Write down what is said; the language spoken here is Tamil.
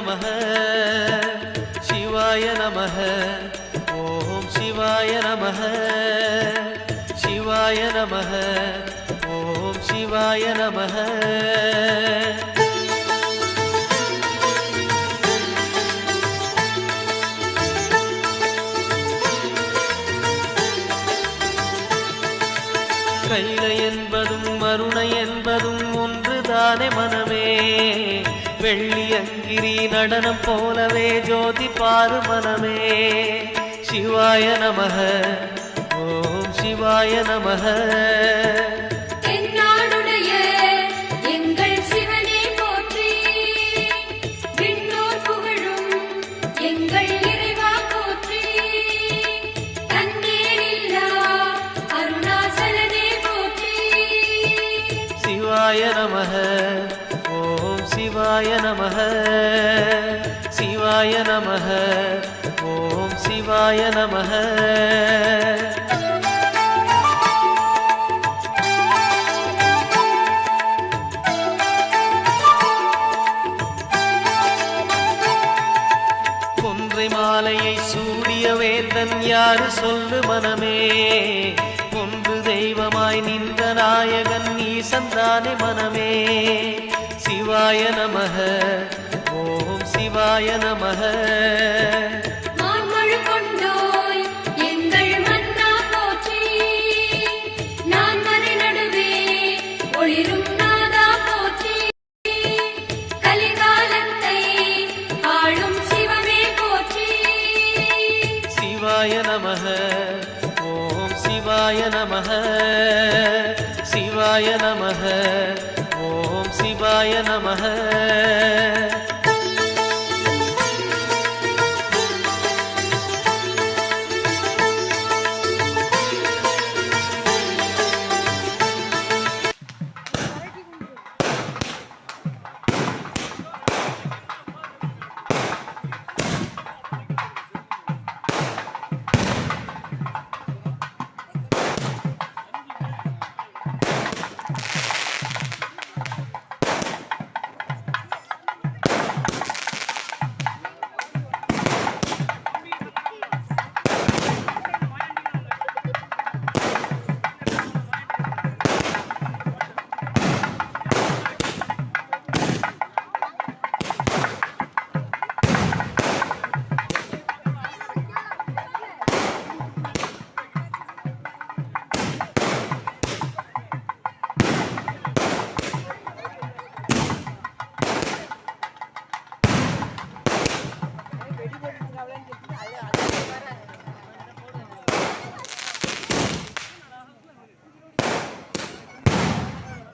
நமः சிவாய நமः ஓம் சிவாய நமः சிவாய நமः ஓம் சிவாய நமः கைலை என்பதும் அருணை என்பதும் ஒன்றுதானே மனமே வெள்ளி அங்கிரி நடனம் போலவே ஜோதி பாரு மனமே சிவாய நமः ஓம் சிவாய நமः சிவாய நமः ஓம் சிவாய நமः சிவாய நமः ஓம் சிவாய நமः கொன்றை மாலையை சூடிய வேந்தன் யாரு சொல்லு மனமே ஒன்று தெய்வமாய் நின்ற நாயகன் ஈசந்தானே மனமே சிவாய நமः ஓம் சிவாய நமः சிவாய நமः ஓம் சிவாய நமः சிவாய நமः ஓம் சிவாய நமः